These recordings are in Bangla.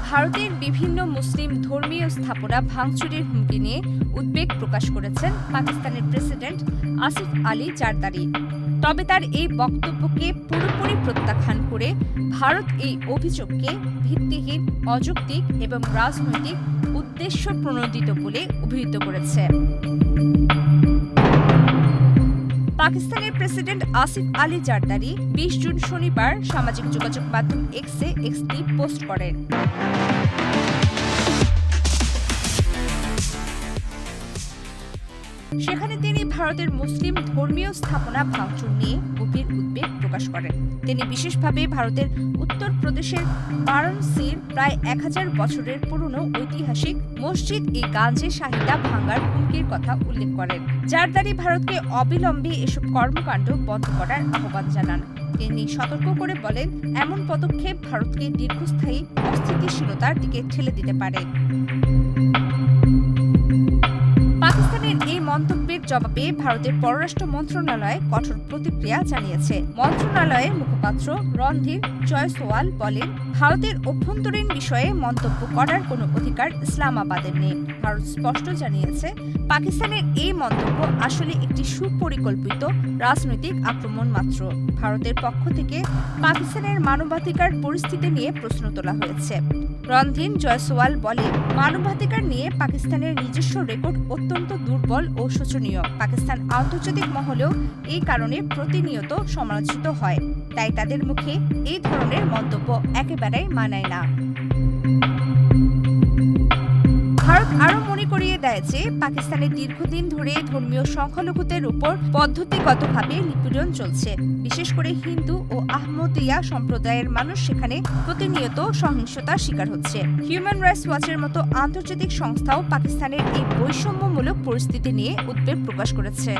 ভারতের বিভিন্ন মুসলিম ধর্মীয় স্থাপনা ভাঙচুরের হুমকি নিয়ে উদ্বেগ প্রকাশ করেছেন পাকিস্তানের প্রেসিডেন্ট আসিফ আলী জারদারি। তবে তার এই বক্তব্যকে পুরোপুরি প্রত্যাখ্যান করে ভারত এই অভিযোগকে ভিত্তিহীন, অযৌক্তিক এবং রাজনৈতিক উদ্দেশ্য প্রণোদিত বলে অভিহিত করেছে। পাকিস্তানের প্রেসিডেন্ট আসিফ আলী জারদারি ২০ জুন শনিবার সামাজিক যোগাযোগ মাধ্যম এক্সে একটি পোস্ট করেন। সেখানে তিনি ভারতের মুসলিম ধর্মীয় স্থাপনা ভাঙচুর নিয়ে গভীর উদ্বেগ প্রকাশ করেন। তিনি বিশেষভাবে ভারতের উত্তর প্রদেশের বারাণসীর প্রায় ১০০০ বছরের পুরনো ঐতিহাসিক মসজিদ ই গাঞ্জে শাহিদা ভাঙার হুমকির কথা উল্লেখ করেন। জারদারি ভারতকে অবিলম্বে এসব কর্মকাণ্ড বন্ধ করার আহ্বান জানান। তিনি সতর্ক করে বলেন, এমন পদক্ষেপ ভারতকে দীর্ঘস্থায়ী অস্থিতিশীলতার দিকে ঠেলে দিতে পারে। পাকিস্তানের এই মন্তব্যের জবাবে ভারতের পররাষ্ট্র মন্ত্রণালয় কঠোর প্রতিক্রিয়া জানিয়েছে। মন্ত্রণালয়ের মুখপাত্র রণধীর জয়সওয়াল বলেন, ভারতের অভ্যন্তরীণ বিষয়ে মন্তব্য করার কোনো অধিকার ইসলামাবাদের নেই। ভারত স্পষ্ট জানিয়েছে, পাকিস্তানের এই মন্তব্য আসলে একটি সুপরিকল্পিত রাজনৈতিক আক্রমণ মাত্র। ভারতের পক্ষ থেকে পাকিস্তানের মানবাধিকার পরিস্থিতি নিয়ে প্রশ্ন তোলা হয়েছে। রণধীর জয়সওয়াল বলে, মানবাধিকার নিয়ে পাকিস্তানের নিজস্ব রেকর্ড অত্যন্ত দুর্বল ও শোচনীয়। পাকিস্তান আন্তর্জাতিক মহলেও এই কারণে প্রতিনিয়ত সমালোচিত হয়। তাই তাদের মুখে এই ধরনের মন্তব্য একেবারেই মানায় না। ভারত আরও মনে করিয়ে দেয় যে পাকিস্তানে দীর্ঘদিন ধরে ধর্মীয় সংখ্যালঘুদের উপর পদ্ধতিগতভাবে নিপীড়ন চলছে। বিশেষ করে হিন্দু ও আহমদিয়া সম্প্রদায়ের মানুষ সেখানে প্রতিনিয়ত সহিংসতার শিকার হচ্ছে। হিউম্যান রাইটস ওয়াচের মতো আন্তর্জাতিক সংস্থাও পাকিস্তানের এই বৈষম্যমূলক পরিস্থিতি নিয়ে উদ্বেগ প্রকাশ করেছে।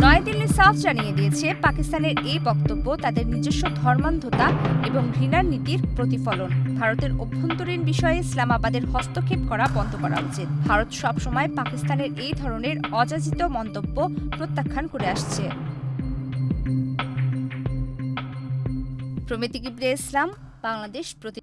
নয়াদিল্লি সাফ জানিয়ে দিয়েছে, পাকিস্তানের এই বক্তব্য তাদের নিজস্ব ধর্মান্ধতা এবং ঘৃণার নীতির প্রতিফলন। ভারতের অভ্যন্তরীণ বিষয়ে ইসলামাবাদের হস্তক্ষেপ করা বন্ধ করা উচিত। ভারত সবসময় পাকিস্তানের এই ধরনের অযাচিত মন্তব্য প্রত্যাখ্যান করে আসছে। প্রমিতি কিবরিয়া ইসলাম, বাংলাদেশ প্রতি।